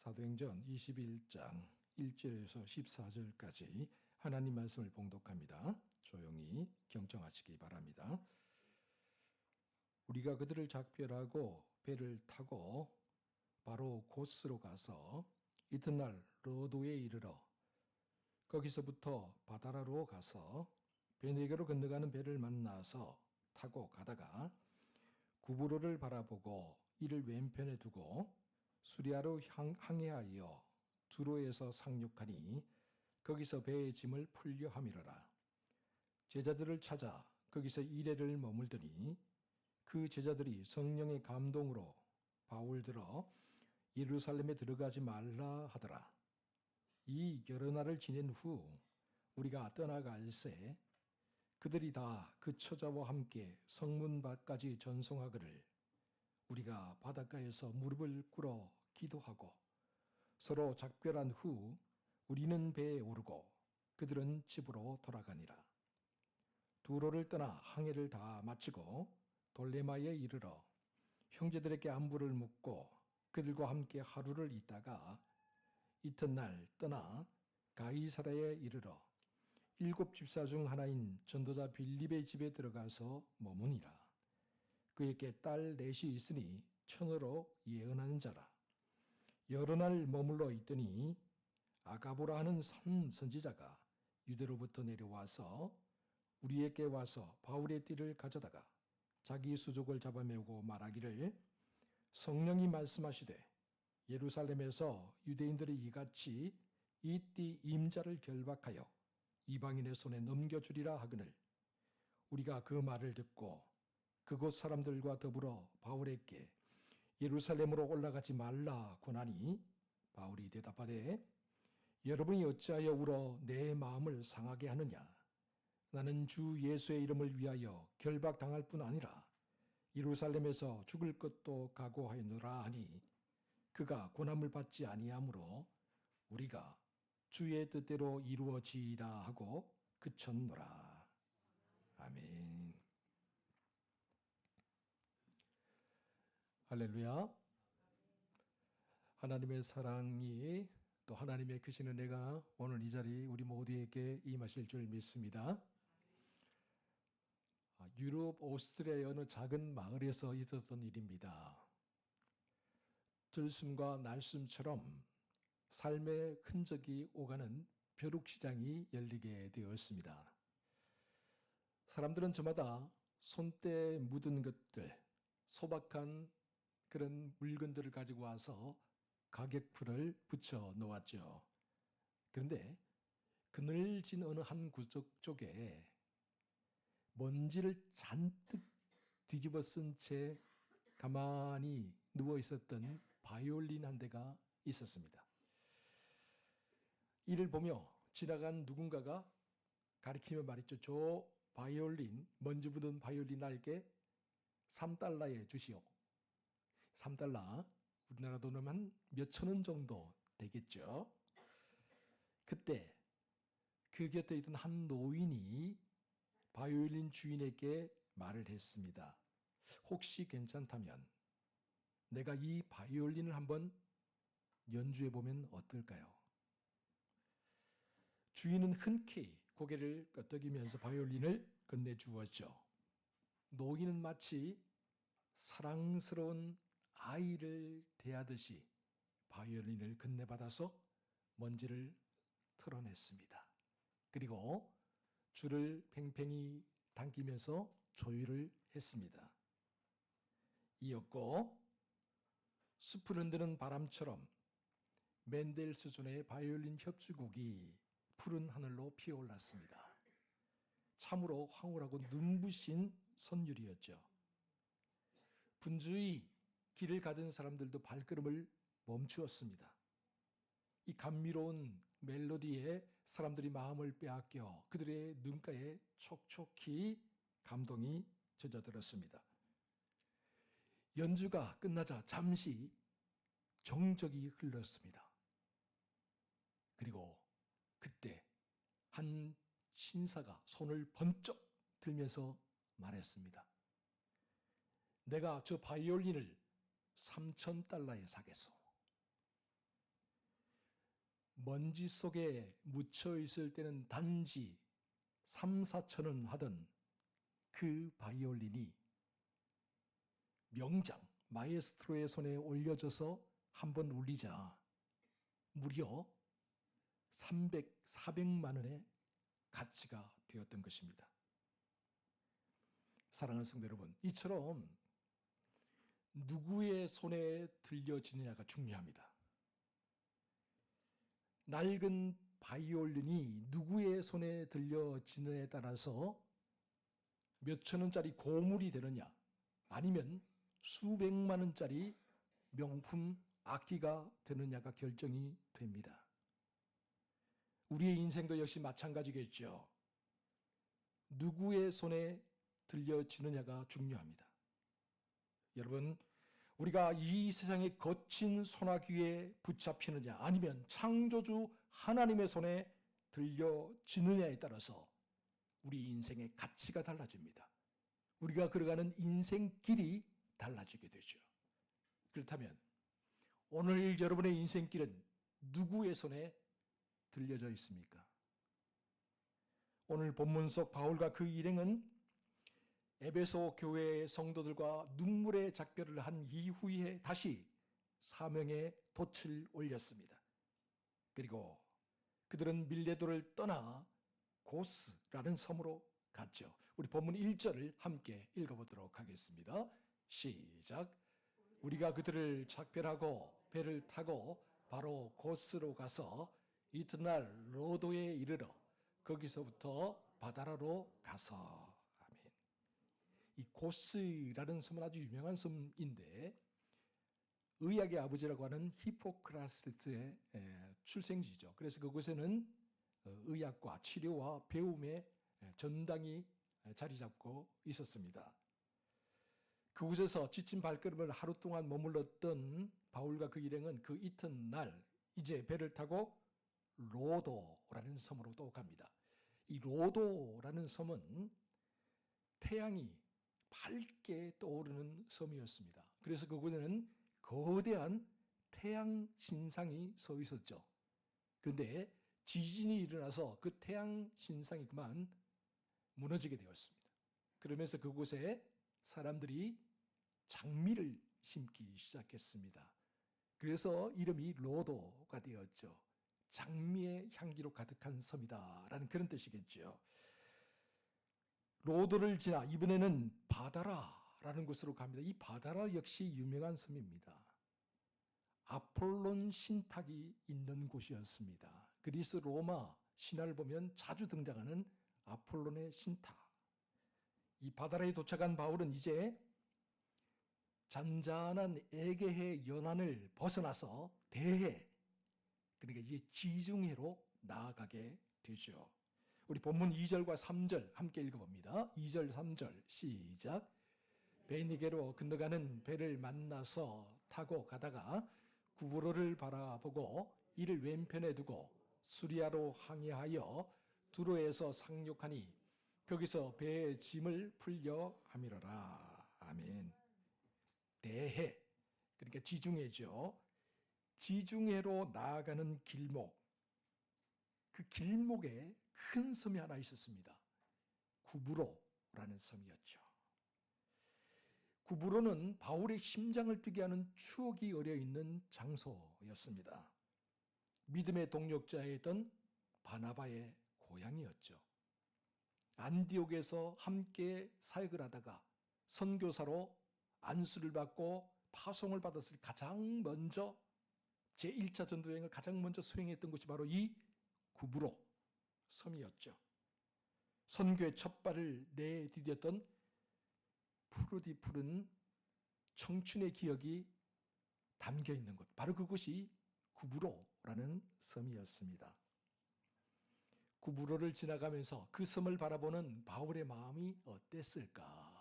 사도행전 21장 1절에서 14절까지 하나님 말씀을 봉독합니다. 조용히 경청하시기 바랍니다. 우리가 그들을 작별하고 배를 타고 바로 고스로 가서 이튿날 로도에 이르러 거기서부터 바다라로 가서 베네게로 건너가는 배를 만나서 타고 가다가 구브로를 바라보고 이를 왼편에 두고 수리아로 항해하여 두로에서 상륙하니 거기서 배의 짐을 풀려 함이러라. 제자들을 찾아 거기서 이레를 머물더니 그 제자들이 성령의 감동으로 바울들어 예루살렘에 들어가지 말라 하더라. 이 여러 날을 지낸 후 우리가 떠나갈새 그들이 다 그 처자와 함께 성문 밖까지 전송하거늘 우리가 바닷가에서 무릎을 꿇어 기도하고 서로 작별한 후 우리는 배에 오르고 그들은 집으로 돌아가니라. 두로를 떠나 항해를 다 마치고 돌레마에 이르러 형제들에게 안부를 묻고 그들과 함께 하루를 있다가 이튿날 떠나 가이사랴에 이르러 7 집사 중 하나인 전도자 빌립의 집에 들어가서 머무니라. 그에게 딸 넷이 있으니 처녀로 예언하는 자라. 여러 날 머물러 있더니 아가보라 하는 선지자가 유대로부터 내려와서 우리에게 와서 바울의 띠를 가져다가 자기 수족을 잡아매고 말하기를 성령이 말씀하시되 예루살렘에서 유대인들이 이같이 이 띠 임자를 결박하여 이방인의 손에 넘겨주리라 하거늘 우리가 그 말을 듣고 그곳 사람들과 더불어 바울에게 예루살렘으로 올라가지 말라 고나니 바울이 대답하되 여러분이 어찌하여 울어 내 마음을 상하게 하느냐. 나는 주 예수의 이름을 위하여 결박당할 뿐 아니라 예루살렘에서 죽을 것도 각오하였노라 하니 그가 고난을 받지 아니하므로 우리가 주의 뜻대로 이루어지이다 하고 그쳤노라. 아멘. 할렐루야. 하나님의 사랑이 또 하나님의 크신 은혜가 오늘 이 자리 우리 모두에게 임하실 줄 믿습니다. 유럽 오스트리아의 어느 작은 마을에서 있었던 일입니다. 들숨과 날숨처럼 삶의 흔적이 오가는 벼룩시장이 열리게 되었습니다. 사람들은 저마다 손때에 묻은 것들, 소박한 그런 물건들을 가지고 와서 가격표를 붙여 놓았죠. 그런데 그늘진 어느 한 구석 쪽에 먼지를 잔뜩 뒤집어 쓴 채 가만히 누워 있었던 바이올린 한 대가 있었습니다. 이를 보며 지나간 누군가가 가리키며 말했죠. 저 바이올린, 먼지 묻은 바이올린 나에게 $3에 주시오. $3, 우리나라 돈으로 한 몇천 원 정도 되겠죠. 그때 그 곁에 있던 한 노인이 바이올린 주인에게 말을 했습니다. 혹시 괜찮다면 내가 이 바이올린을 한번 연주해 보면 어떨까요? 주인은 흔쾌히 고개를 끄덕이면서 바이올린을 건네주었죠. 노인은 마치 사랑스러운 아이를 대하듯이 바이올린을 건네받아서 먼지를 털어냈습니다. 그리고 줄을 팽팽히 당기면서 조율을 했습니다. 이었고 숲을 흔드는 바람처럼 맨델스존의 바이올린 협주곡이 푸른 하늘로 피어올랐습니다. 참으로 황홀하고 눈부신 선율이었죠. 분주히 길을 가던 사람들도 발걸음을 멈추었습니다. 이 감미로운 멜로디에 사람들이 마음을 빼앗겨 그들의 눈가에 촉촉히 감동이 젖어들었습니다. 연주가 끝나자 잠시 정적이 흘렀습니다. 그리고 그때 한 신사가 손을 번쩍 들면서 말했습니다. 내가 저 바이올린을 $3,000에 사겠소. 먼지 속에 묻혀 있을 때는 단지 3, 4천원 하던 그 바이올린이 명장 마에스트로의 손에 올려져서 한번 울리자 무려 300, 400만 원의 가치가 되었던 것입니다. 사랑하는 성도 여러분, 이처럼 누구의 손에 들려지느냐가 중요합니다. 낡은 바이올린이 누구의 손에 들려지느냐에 따라서 몇천 원짜리 고물이 되느냐, 아니면 수백만 원짜리 명품 악기가 되느냐가 결정이 됩니다. 우리의 인생도 역시 마찬가지겠죠. 누구의 손에 들려지느냐가 중요합니다. 여러분, 우리가 이 세상의 거친 소나기에 붙잡히느냐, 아니면 창조주 하나님의 손에 들려지느냐에 따라서 우리 인생의 가치가 달라집니다. 우리가 걸어가는 인생길이 달라지게 되죠. 그렇다면 오늘 여러분의 인생길은 누구의 손에 들려져 있습니까? 오늘 본문 속 바울과 그 일행은 에베소 교회의 성도들과 눈물의 작별을 한 이후에 다시 사명의 돛을 올렸습니다. 그리고 그들은 밀레도를 떠나 고스라는 섬으로 갔죠. 우리 본문 1절을 함께 읽어보도록 하겠습니다. 시작. 우리가 그들을 작별하고 배를 타고 바로 고스로 가서 이튿날 로도에 이르러 거기서부터 바다라로 가서. 아멘. 이 고스라는 섬은 아주 유명한 섬인데 의학의 아버지라고 하는 히포크라테스의 출생지죠. 그래서 그곳에는 의학과 치료와 배움의 전당이 자리 잡고 있었습니다. 그곳에서 지친 발걸음을 하루 동안 머물렀던 바울과 그 일행은 그 이튿날 이제 배를 타고 로도라는 섬으로 또 갑니다. 이 로도라는 섬은 태양이 밝게 떠오르는 섬이었습니다. 그래서 그곳에는 거대한 태양 신상이 서 있었죠. 그런데 지진이 일어나서 그 태양 신상이 그만 무너지게 되었습니다. 그러면서 그곳에 사람들이 장미를 심기 시작했습니다. 그래서 이름이 로도가 되었죠. 장미의 향기로 가득한 섬이다라는 그런 뜻이겠죠. 로도를 지나 이번에는 바다라라는 곳으로 갑니다. 이 바다라 역시 유명한 섬입니다. 아폴론 신탁이 있는 곳이었습니다. 그리스 로마 신화를 보면 자주 등장하는 아폴론의 신탁. 이 바다라에 도착한 바울은 이제 잔잔한 에게해 연안을 벗어나서 대해, 그러니까 이제 지중해로 나아가게 되죠. 우리 본문 2절과 3절 함께 읽어봅니다. 2절, 3절 시작. 베니게로 건너가는 배를 만나서 타고 가다가 구브로를 바라보고 이를 왼편에 두고 수리아로 항해하여 두로에서 상륙하니 거기서 배의 짐을 풀려 함이로라. 아멘. 대해, 그러니까 지중해죠. 지중해로 나아가는 길목, 그 길목에 큰 섬이 하나 있었습니다. 구브로라는 섬이었죠. 구브로는 바울의 심장을 뛰게 하는 추억이 어려있는 장소였습니다. 믿음의 동력자였던 바나바의 고향이었죠. 안디옥에서 함께 사역을 하다가 선교사로 안수를 받고 파송을 받았을 가장 먼저 제1차 전도여행을 가장 먼저 수행했던 곳이 바로 이 구브로 섬이었죠. 선교의 첫 발을 내디뎠던 푸르디 푸른 청춘의 기억이 담겨 있는 곳, 바로 그곳이 구브로라는 섬이었습니다. 구브로를 지나가면서 그 섬을 바라보는 바울의 마음이 어땠을까?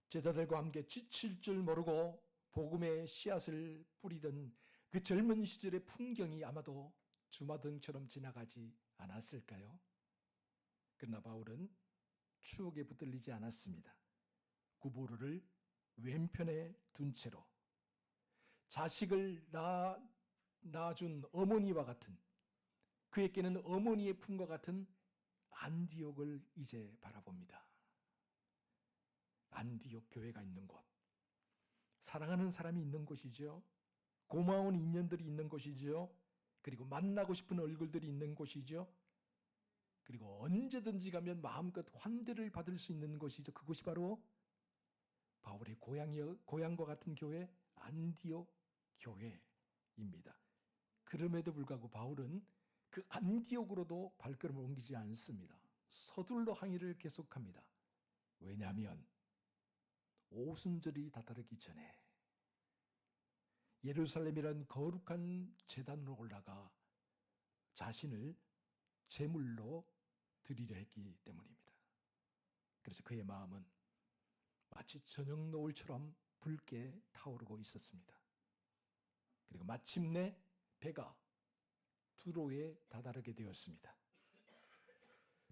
제자들과 함께 지칠 줄 모르고 복음의 씨앗을 뿌리던 그 젊은 시절의 풍경이 아마도 주마등처럼 지나가지 않았을까요? 그러나 바울은 추억에 붙들리지 않았습니다. 구브로를 왼편에 둔 채로 자식을 낳아 낳아준 어머니와 같은, 그에게는 어머니의 품과 같은 안디옥을 이제 바라봅니다. 안디옥 교회가 있는 곳, 사랑하는 사람이 있는 곳이죠. 고마운 인연들이 있는 곳이죠. 그리고 만나고 싶은 얼굴들이 있는 곳이죠. 그리고 언제든지 가면 마음껏 환대를 받을 수 있는 곳이죠. 그곳이 바로 바울의 고향과 같은 교회, 안디옥 교회입니다. 그럼에도 불구하고 바울은 그 안디옥으로도 발걸음을 옮기지 않습니다. 서둘러 항해를 계속합니다. 왜냐하면 오순절이 다다르기 전에 예루살렘이란 거룩한 제단으로 올라가 자신을 제물로 드리려 했기 때문입니다. 그래서 그의 마음은 마치 저녁 노을처럼 붉게 타오르고 있었습니다. 그리고 마침내 배가 두로에 다다르게 되었습니다.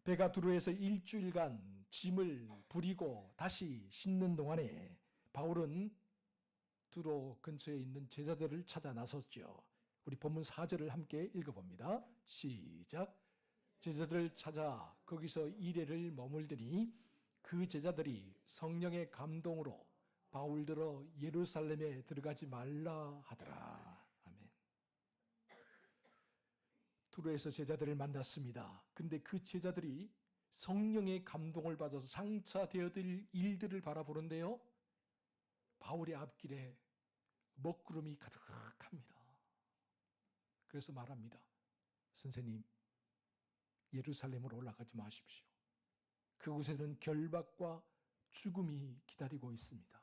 배가 두로에서 일주일간 짐을 부리고 다시 싣는 동안에 바울은 두로 근처에 있는 제자들을 찾아 나섰죠. 우리 본문 4절을 함께 읽어봅니다. 시작. 제자들을 찾아 거기서 이레를 머물더니 그 제자들이 성령의 감동으로 바울들어 예루살렘에 들어가지 말라 하더라. 아멘. 두로에서 제자들을 만났습니다. 근데 그 제자들이 성령의 감동을 받아서 장차 되어질 일들을 바라보는데요. 바울의 앞길에 먹구름이 가득합니다. 그래서 말합니다. 선생님, 예루살렘으로 올라가지 마십시오. 그곳에는 결박과 죽음이 기다리고 있습니다.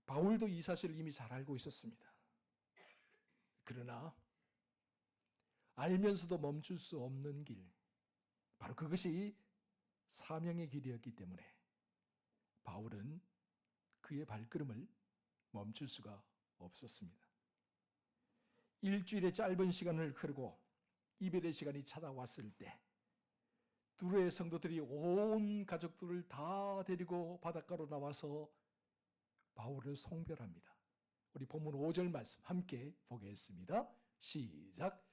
바울도 이 사실을 이미 잘 알고 있었습니다. 그러나 알면서도 멈출 수 없는 길, 바로 그것이 사명의 길이었기 때문에 바울은 그의 발걸음을 멈출 수가 없었습니다. 일주일의 짧은 시간을 흐르고 이별의 시간이 찾아왔을 때 두로의 성도들이 온 가족들을 다 데리고 바닷가로 나와서 바울을 송별합니다. 우리 본문 5절 말씀 함께 보겠습니다. 시작.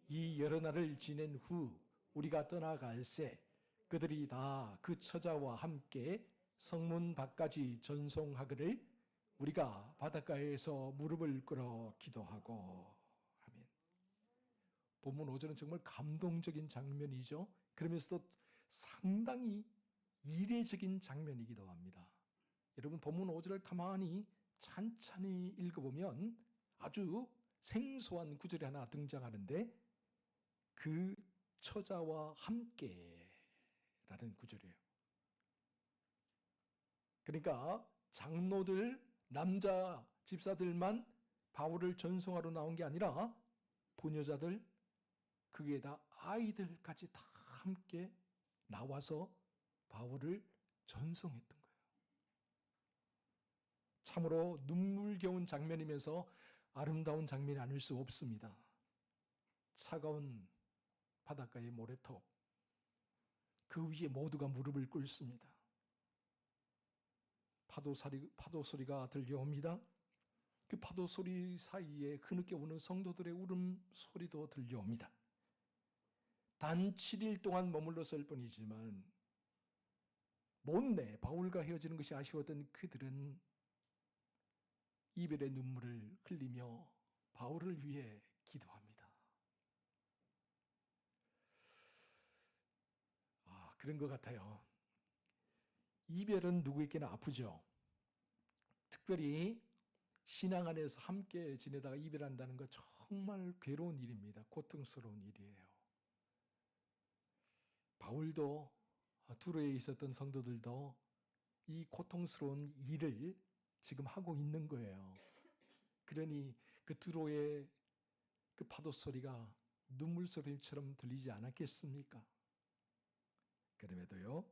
이 여러 날을 지낸 후 우리가 떠나갈새 그들이 다 그 처자와 함께 성문 밖까지 전송하기를 우리가 바닷가에서 무릎을 꿇어 기도하고. 아멘. 본문 5절은 정말 감동적인 장면이죠. 그러면서도 상당히 이례적인 장면이기도 합니다. 여러분 본문 5절을 가만히 찬찬히 읽어보면 아주 생소한 구절이 하나 등장하는데 그 처자와 함께라는 구절이에요. 그러니까 장로들, 남자 집사들만 바울을 전송하러 나온 게 아니라 부녀자들, 그게다 아이들까지 다 함께 나와서 바울을 전송했던 거예요. 참으로 눈물겨운 장면이면서 아름다운 장면이 아닐 수 없습니다. 차가운 바닷가의 모래톱, 그 위에 모두가 무릎을 꿇습니다. 파도 소리가 들려옵니다. 그 파도 소리 사이에 흐느껴 오는 성도들의 울음소리도 들려옵니다. 단 7일 동안 머물렀을 뿐이지만 못내 바울과 헤어지는 것이 아쉬웠던 그들은 이별의 눈물을 흘리며 바울을 위해 기도합니다. 그런 것 같아요. 이별은 누구에게나 아프죠. 특별히 신앙 안에서 함께 지내다가 이별한다는 건 정말 괴로운 일입니다. 고통스러운 일이에요. 바울도 두로에 있었던 성도들도 이 고통스러운 일을 지금 하고 있는 거예요. 그러니 그 두로의 그 파도 소리가 눈물 소리처럼 들리지 않았겠습니까? 그럼에도요,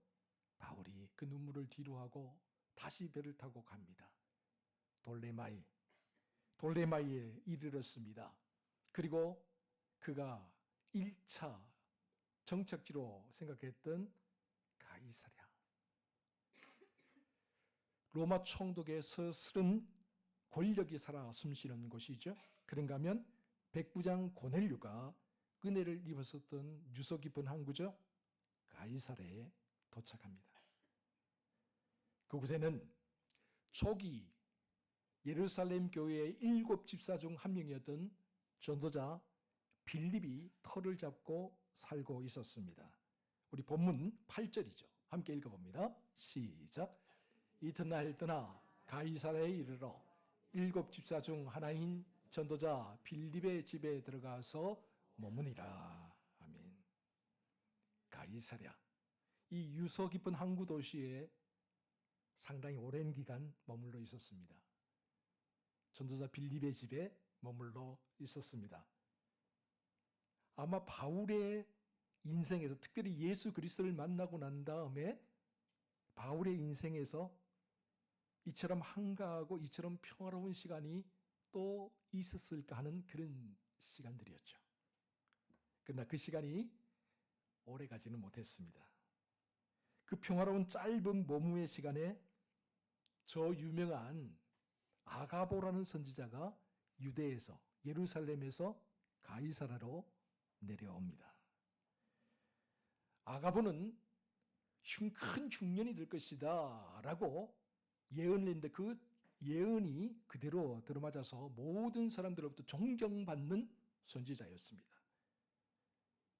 바울이 그 눈물을 뒤로하고 다시 배를 타고 갑니다. 돌레마이에 이르렀습니다. 그리고 그가 1차 정착지로 생각했던 가이사랴, 로마 총독의 서슬은 권력이 살아 숨쉬는 곳이죠. 그런가 하면 백부장 고넬료가 은혜를 입었었던 유서 깊은 항구죠. 가이사랴에 도착합니다. 그곳에는 초기 예루살렘 교회의 7 집사 중 한 명이었던 전도자 빌립이 터를 잡고 살고 있었습니다. 우리 본문 8절이죠. 함께 읽어봅니다. 시작. 이튿날 떠나 가이사랴에 이르러 7 집사 중 하나인 전도자 빌립의 집에 들어가서 머무니라. 아멘. 가이사랴, 이 유서 깊은 항구 도시에 상당히 오랜 기간 머물러 있었습니다. 전도자 빌립의 집에 머물러 있었습니다. 아마 바울의 인생에서, 특별히 예수 그리스도를 만나고 난 다음에 바울의 인생에서 이처럼 한가하고 이처럼 평화로운 시간이 또 있었을까 하는 그런 시간들이었죠. 그러나 그 시간이 오래 가지는 못했습니다. 그 평화로운 짧은 머무의 시간에 저 유명한 아가보라는 선지자가 유대에서, 예루살렘에서 가이사랴로 내려옵니다. 아가보는 큰 흉년이 될 것이다 라고 예언을 했는데 그 예언이 그대로 들어맞아서 모든 사람들로부터 존경받는 선지자였습니다.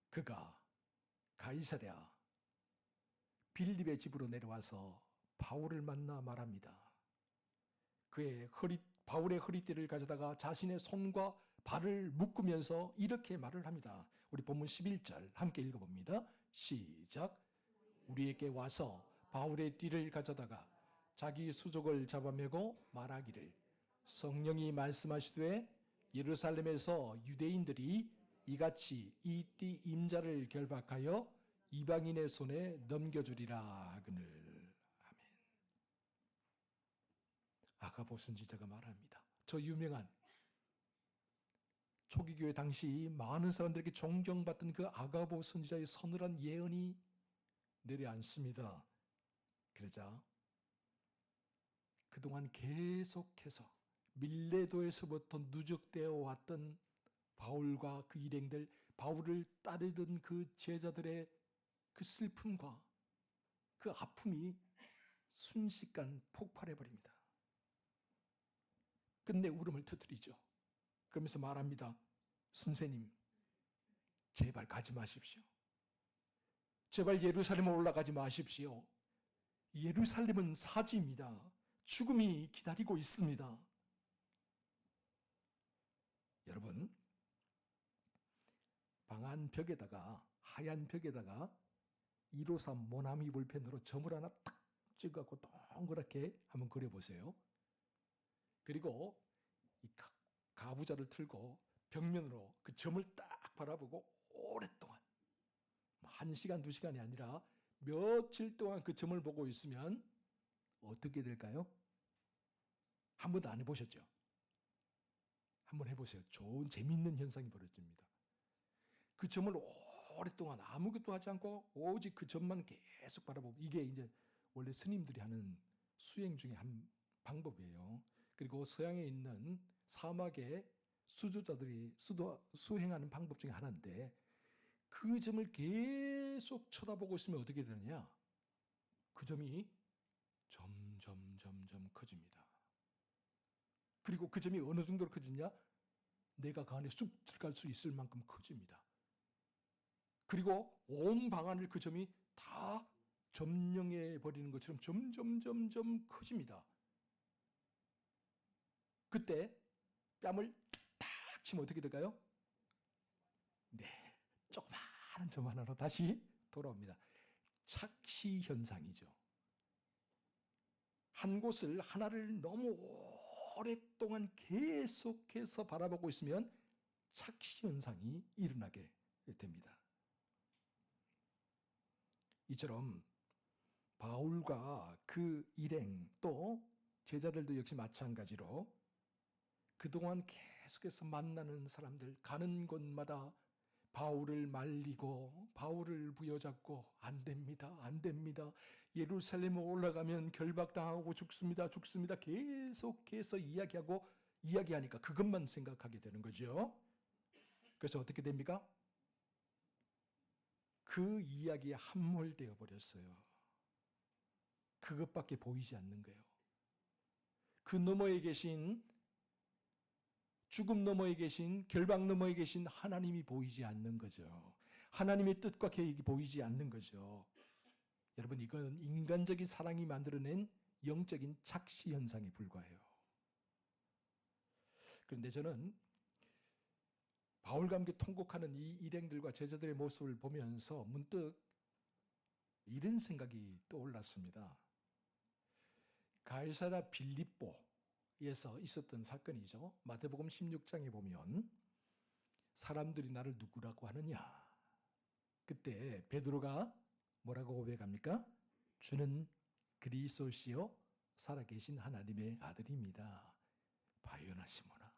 그가 가이사랴 빌립의 집으로 내려와서 바울을 만나 말합니다. 바울의 허리띠를 가져다가 자신의 손과 발을 묶으면서 이렇게 말을 합니다. 우리 본문 11절 함께 읽어봅니다. 시작. 우리에게 와서 바울의 띠를 가져다가 자기 수족을 잡아매고 말하기를 성령이 말씀하시되 예루살렘에서 유대인들이 이같이 이 띠 임자를 결박하여 이방인의 손에 넘겨주리라 하거늘. 아멘. 아가보 선지자가 말합니다. 저 유명한 초기 교회 당시 많은 사람들에게 존경받던 그 아가보 선지자의 서늘한 예언이 내려앉습니다. 그러자 그동안 계속해서 밀레도에서부터 누적되어 왔던 바울과 그 일행들, 바울을 따르던 그 제자들의 그 슬픔과 그 아픔이 순식간 폭발해버립니다. 끝내 울음을 터뜨리죠. 그러면서 말합니다. 선생님, 제발 가지 마십시오. 제발 예루살렘에 올라가지 마십시오. 예루살렘은 사지입니다. 죽음이 기다리고 있습니다. 여러분, 방 안 벽에다가, 하얀 벽에다가 153 모나미 볼펜으로 점을 하나 탁 찍어갖고 동그랗게 한번 그려보세요. 그리고 이 가부좌를 틀고 벽면으로 그 점을 딱 바라보고 오랫동안 1시간, 2시간이 아니라 며칠 동안 그 점을 보고 있으면 어떻게 될까요? 한 번도 안 해보셨죠? 한번 해보세요. 좋은 재미있는 현상이 벌어집니다. 그 점을 오랫동안 아무것도 하지 않고 오직 그 점만 계속 바라보고, 이게 이제 원래 스님들이 하는 수행 중에 한 방법이에요. 그리고 서양에 있는 사막의 수주자들이 수행하는 방법 중에 하나인데, 그 점을 계속 쳐다보고 있으면 어떻게 되느냐? 그 점이 점점 커집니다. 그리고 그 점이 어느 정도로 커지냐? 내가 그 안에 쑥 들어갈 수 있을 만큼 커집니다. 그리고 온 방 안을 그 점이 다 점령해 버리는 것처럼 점점 커집니다. 그때 뺨을 탁 치면 어떻게 될까요? 네, 조그마한 점 하나로 다시 돌아옵니다. 착시 현상이죠. 한 곳을 하나를 너무 오랫동안 계속해서 바라보고 있으면 착시 현상이 일어나게 됩니다. 이처럼 바울과 그 일행 또 제자들도 역시 마찬가지로 그동안 계속해서 만나는 사람들, 가는 곳마다 바울을 말리고 바울을 부여잡고 안 됩니다. 안 됩니다. 예루살렘에 올라가면 결박당하고 죽습니다. 죽습니다. 계속해서 이야기하니까 그것만 생각하게 되는 거죠. 그래서 어떻게 됩니까? 그 이야기에 함몰되어 버렸어요. 그것밖에 보이지 않는 거예요. 그 너머에 계신, 죽음 너머에 계신, 결박 너머에 계신 하나님이 보이지 않는 거죠. 하나님의 뜻과 계획이 보이지 않는 거죠. 여러분, 이건 인간적인 사랑이 만들어낸 영적인 착시 현상에 불과해요. 그런데 저는 바울과 함께 통곡하는 이 일행들과 제자들의 모습을 보면서 문득 이런 생각이 떠올랐습니다. 가이사랴 빌립보에서 있었던 사건이죠. 마태복음 16장에 보면 사람들이 나를 누구라고 하느냐. 그때 베드로가 뭐라고 고백합니까? 주는 그리스도시요 살아계신 하나님의 아들입니다. 바요나 시몬아,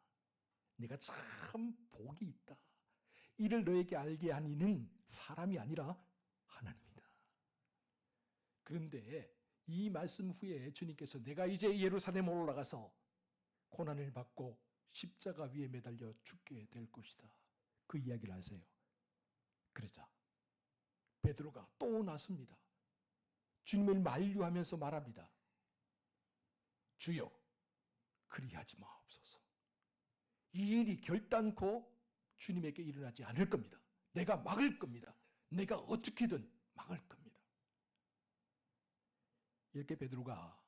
네가 참 복이 있다. 이를 너에게 알게 한 이는 사람이 아니라 하나님이다. 그런데 이 말씀 후에 주님께서 내가 이제 예루살렘으로 올라가서 고난을 받고 십자가 위에 매달려 죽게 될 것이다. 그 이야기를 하세요. 그러자 베드로가 또 나섭니다. 주님을 만류하면서 말합니다. 주여, 그리하지 마옵소서. 이 일이 결단코 주님에게 일어나지 않을 겁니다. 내가 막을 겁니다. 내가 어떻게든 막을 겁니다. 이렇게 베드로가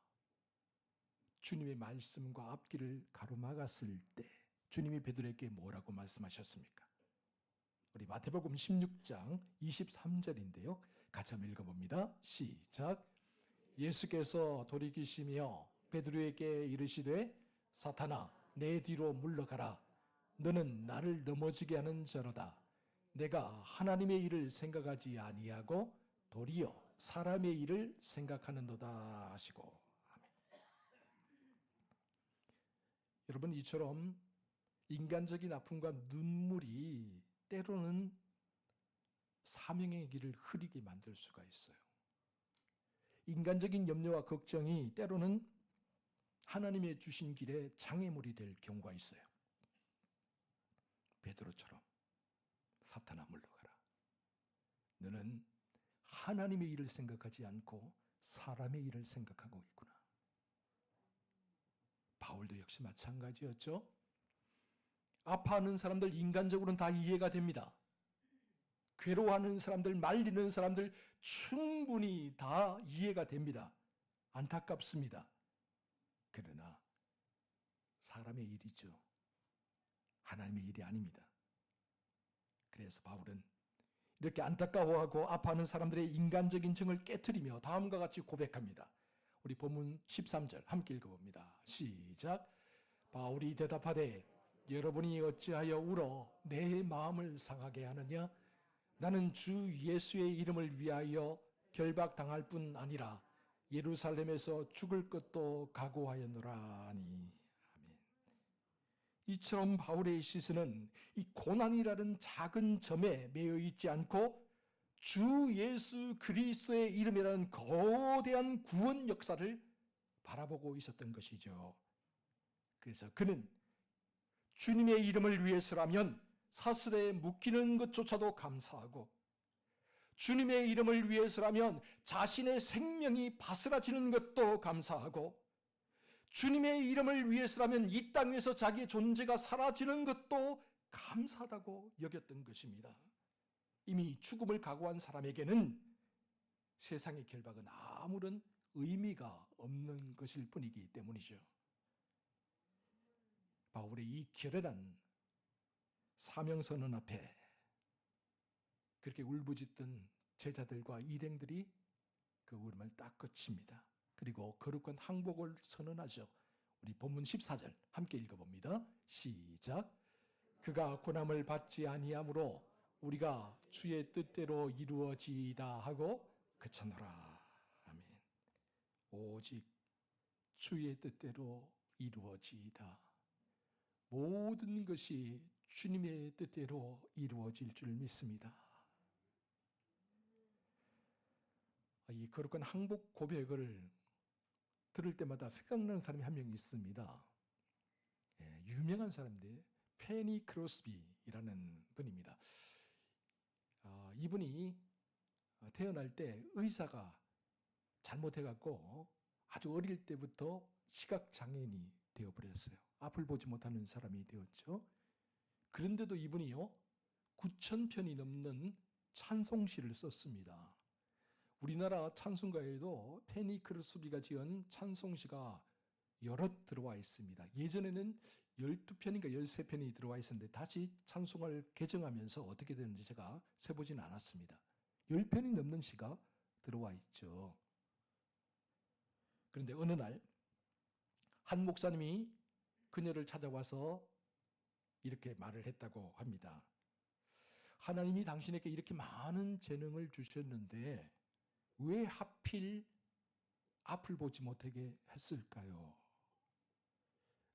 주님의 말씀과 앞길을 가로막았을 때 주님이 베드로에게 뭐라고 말씀하셨습니까? 우리 마태복음 16장 23절인데요. 같이 한번 읽어봅니다. 시작. 예수께서 돌이키시며 베드로에게 이르시되 사탄아 내 뒤로 물러가라. 너는 나를 넘어지게 하는 자로다. 내가 하나님의 일을 생각하지 아니하고 도리어 사람의 일을 생각하는도다 하시고. 아멘. 여러분, 이처럼 인간적인 아픔과 눈물이 때로는 사명의 길을 흐리게 만들 수가 있어요. 인간적인 염려와 걱정이 때로는 하나님의 주신 길에 장애물이 될 경우가 있어요. 베드로처럼 사탄아 물러가라. 너는 하나님의 일을 생각하지 않고 사람의 일을 생각하고 있구나. 바울도 역시 마찬가지였죠. 아파하는 사람들 인간적으로는 다 이해가 됩니다. 괴로워하는 사람들, 말리는 사람들 충분히 다 이해가 됩니다. 안타깝습니다. 그러나 사람의 일이죠. 하나님의 일이 아닙니다. 그래서 바울은 이렇게 안타까워하고 아파하는 사람들의 인간적인 정을 깨트리며 다음과 같이 고백합니다. 우리 본문 13절 함께 읽어봅니다. 시작. 바울이 대답하되 여러분이 어찌하여 울어 내 마음을 상하게 하느냐? 나는 주 예수의 이름을 위하여 결박당할 뿐 아니라 예루살렘에서 죽을 것도 각오하였노라 하니. 아멘. 이처럼 바울의 시선은 이 고난이라는 작은 점에 매여 있지 않고 주 예수 그리스도의 이름이라는 거대한 구원 역사를 바라보고 있었던 것이죠. 그래서 그는 주님의 이름을 위해서라면 사슬에 묶이는 것조차도 감사하고 주님의 이름을 위해서라면 자신의 생명이 바스라지는 것도 감사하고 주님의 이름을 위해서라면 이 땅에서 자기의 존재가 사라지는 것도 감사하다고 여겼던 것입니다. 이미 죽음을 각오한 사람에게는 세상의 결박은 아무런 의미가 없는 것일 뿐이기 때문이죠. 바울의 이 결연한 사명선언 앞에 그렇게 울부짖던 제자들과 일행들이 그 울음을 딱 그칩니다. 그리고 거룩한 항복을 선언하죠. 우리 본문 14절 함께 읽어봅니다. 시작. 그가 고난을 받지 아니하므로 우리가 주의 뜻대로 이루어지이다 하고 그쳤노라. 아멘. 오직 주의 뜻대로 이루어지이다. 모든 것이 주님의 뜻대로 이루어질 줄 믿습니다. 이 거룩한 항복 고백을 들을 때마다 생각나는 사람이 한 명 있습니다. 유명한 사람인데 페니 크로스비라는 분입니다. 이분이 태어날 때 의사가 잘못해갖고 아주 어릴 때부터 시각장애인이 되어버렸어요. 앞을 보지 못하는 사람이 되었죠. 그런데도 이분이요 9,000편이 넘는 찬송시를 썼습니다. 우리나라 찬송가에도 페니 크로스비가 지은 찬송시가 여럿 들어와 있습니다. 예전에는 12편인가 13편이 들어와 있었는데 다시 찬송을 개정하면서 어떻게 되는지 제가 세보지는 않았습니다. 10편이 넘는 시가 들어와 있죠. 그런데 어느 날 한 목사님이 그녀를 찾아와서 이렇게 말을 했다고 합니다. 하나님이 당신에게 이렇게 많은 재능을 주셨는데 왜 하필 앞을 보지 못하게 했을까요?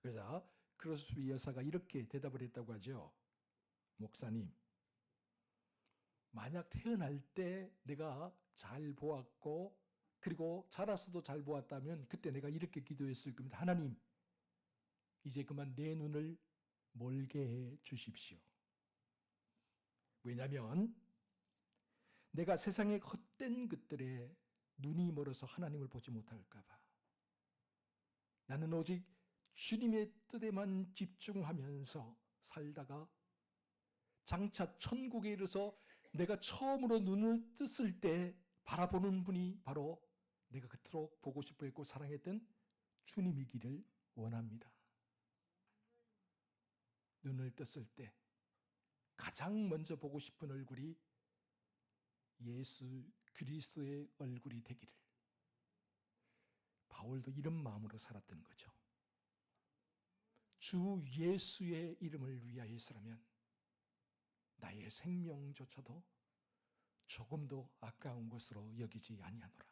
그래서 크로스비 여사가 이렇게 대답을 했다고 하죠. 목사님, 만약 태어날 때 내가 잘 보았고 그리고 자라서도 잘 보았다면 그때 내가 이렇게 기도했을 겁니다. 하나님, 이제 그만 내 눈을 멀게 해 주십시오. 왜냐하면 내가 세상의 헛된 것들에 눈이 멀어서 하나님을 보지 못할까 봐. 나는 오직 주님의 뜻에만 집중하면서 살다가 장차 천국에 이르러서 내가 처음으로 눈을 떴을 때 바라보는 분이 바로 내가 그토록 보고 싶어 했고 사랑했던 주님이기를 원합니다. 눈을 떴을 때 가장 먼저 보고 싶은 얼굴이 예수 그리스도의 얼굴이 되기를. 바울도 이런 마음으로 살았던 거죠. 주 예수의 이름을 위하여서라면 나의 생명조차도 조금도 아까운 것으로 여기지 아니하노라.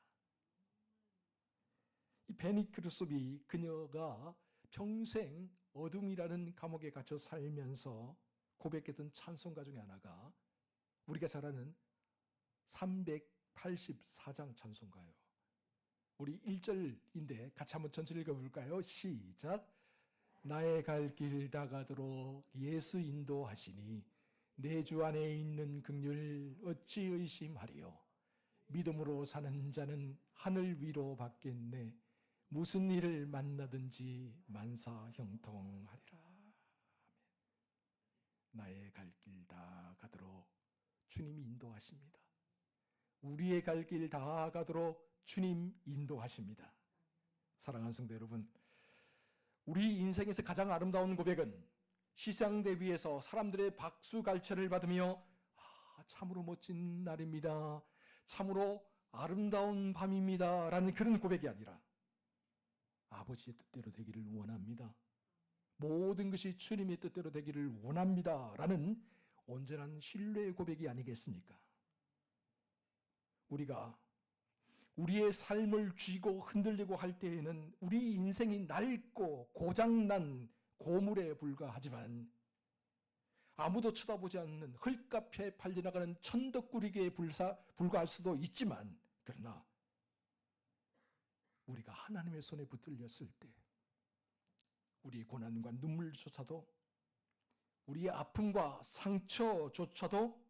이 베니 크로스비 그녀가 평생 어둠이라는 감옥에 갇혀 살면서 고백했던 찬송가 중에 하나가 우리가 잘 아는 384장 찬송가예요. 우리 1절인데 같이 한번 전체 읽어볼까요? 시작. 나의 갈 길 다가도록 예수 인도하시니 내 주 안에 있는 긍휼 어찌 의심하리요. 믿음으로 사는 자는 하늘 위로 받겠네. 무슨 일을 만나든지 만사 형통하리라. 나의 갈 길 다 가도록 주님이 인도하십니다. 우리의 갈 길 다 가도록 주님 인도하십니다. 사랑하는 성도 여러분, 우리 인생에서 가장 아름다운 고백은 시상대 위에서 사람들의 박수갈채를 받으며 참으로 멋진 날입니다. 참으로 아름다운 밤입니다. 라는 그런 고백이 아니라 아버지의 뜻대로 되기를 원합니다. 모든 것이 주님의 뜻대로 되기를 원합니다. 라는 온전한 신뢰의 고백이 아니겠습니까? 우리가 우리의 삶을 쥐고 흔들리고 할 때에는 우리 인생이 낡고 고장난 고물에 불과하지만 아무도 쳐다보지 않는 헐값에 팔려나가는 천덕꾸리기에 불과할 수도 있지만 그러나 우리가 하나님의 손에 붙들렸을 때 우리의 고난과 눈물조차도 우리의 아픔과 상처조차도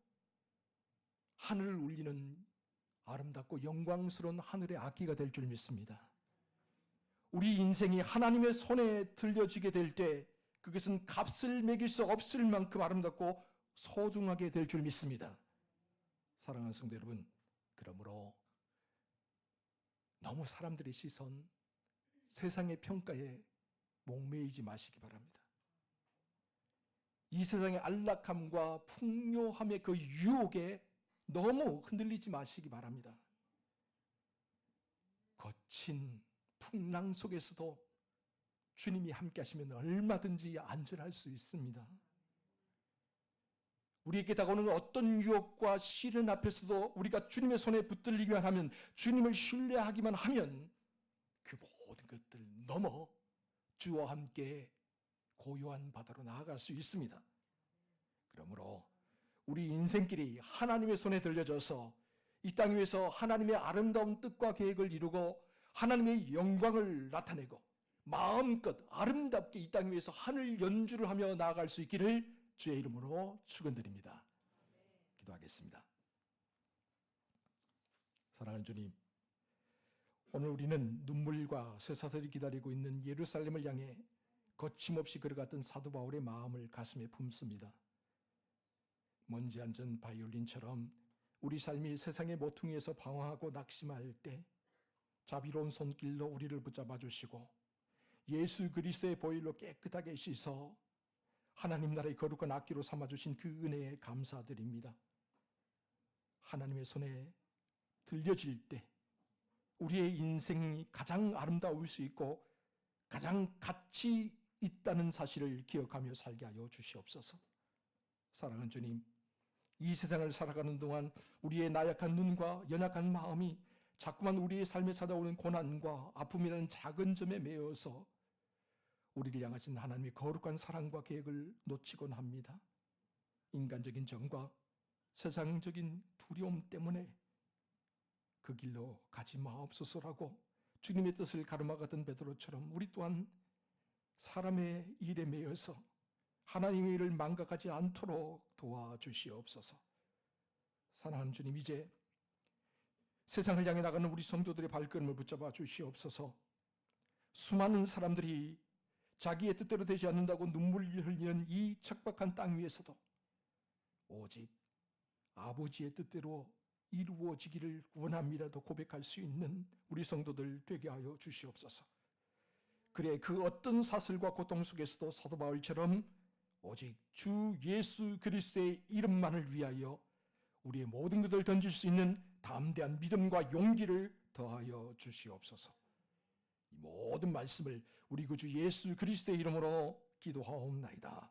하늘을 울리는 아름답고 영광스러운 하늘의 악기가 될 줄 믿습니다. 우리 인생이 하나님의 손에 들려지게 될 때 그것은 값을 매길 수 없을 만큼 아름답고 소중하게 될 줄 믿습니다. 사랑하는 성도 여러분, 그러므로 너무 사람들의 시선, 세상의 평가에 목매이지 마시기 바랍니다. 이 세상의 안락함과 풍요함의 그 유혹에 너무 흔들리지 마시기 바랍니다. 거친 풍랑 속에서도 주님이 함께 하시면 얼마든지 안전할 수 있습니다. 우리에게 다가오는 어떤 유혹과 시련 앞에서도 우리가 주님의 손에 붙들리기만 하면, 주님을 신뢰하기만 하면 그 모든 것들 넘어 주와 함께 고요한 바다로 나아갈 수 있습니다. 그러므로 우리 인생길이 하나님의 손에 들려져서 이 땅 위에서 하나님의 아름다운 뜻과 계획을 이루고 하나님의 영광을 나타내고 마음껏 아름답게 이 땅 위에서 하늘 연주를 하며 나아갈 수 있기를 주의 이름으로 축원드립니다. 기도하겠습니다. 사랑하는 주님, 오늘 우리는 눈물과 쇠사슬이 기다리고 있는 예루살렘을 향해 거침없이 걸어갔던 사도 바울의 마음을 가슴에 품습니다. 먼지 앉은 바이올린처럼 우리 삶이 세상의 모퉁이에서 방황하고 낙심할 때 자비로운 손길로 우리를 붙잡아 주시고 예수 그리스도의 보혈로 깨끗하게 씻어 하나님 나라의 거룩한 악기로 삼아주신 그 은혜에 감사드립니다. 하나님의 손에 들려질 때 우리의 인생이 가장 아름다울 수 있고 가장 가치 있다는 사실을 기억하며 살게 하여 주시옵소서. 사랑하는 주님, 이 세상을 살아가는 동안 우리의 나약한 눈과 연약한 마음이 자꾸만 우리의 삶에 찾아오는 고난과 아픔이라는 작은 점에 매여서 우리를 향하신 하나님의 거룩한 사랑과 계획을 놓치곤 합니다. 인간적인 정과 세상적인 두려움 때문에 그 길로 가지 마옵소서라고 주님의 뜻을 가로막았던 베드로처럼 우리 또한 사람의 일에 매여서 하나님의 일을 망각하지 않도록 도와주시옵소서. 사랑하는 주님, 이제 세상을 향해 나가는 우리 성도들의 발걸음을 붙잡아 주시옵소서. 수많은 사람들이 자기의 뜻대로 되지 않는다고 눈물을 흘리는 이 척박한 땅 위에서도 오직 아버지의 뜻대로 이루어지기를 원합니다도 고백할 수 있는 우리 성도들 되게 하여 주시옵소서. 그래, 그 어떤 사슬과 고통 속에서도 사도 바울처럼 오직 주 예수 그리스도의 이름만을 위하여 우리의 모든 것을 던질 수 있는 담대한 믿음과 용기를 더하여 주시옵소서. 이 모든 말씀을 우리 구주 예수 그리스도의 이름으로 기도하옵나이다.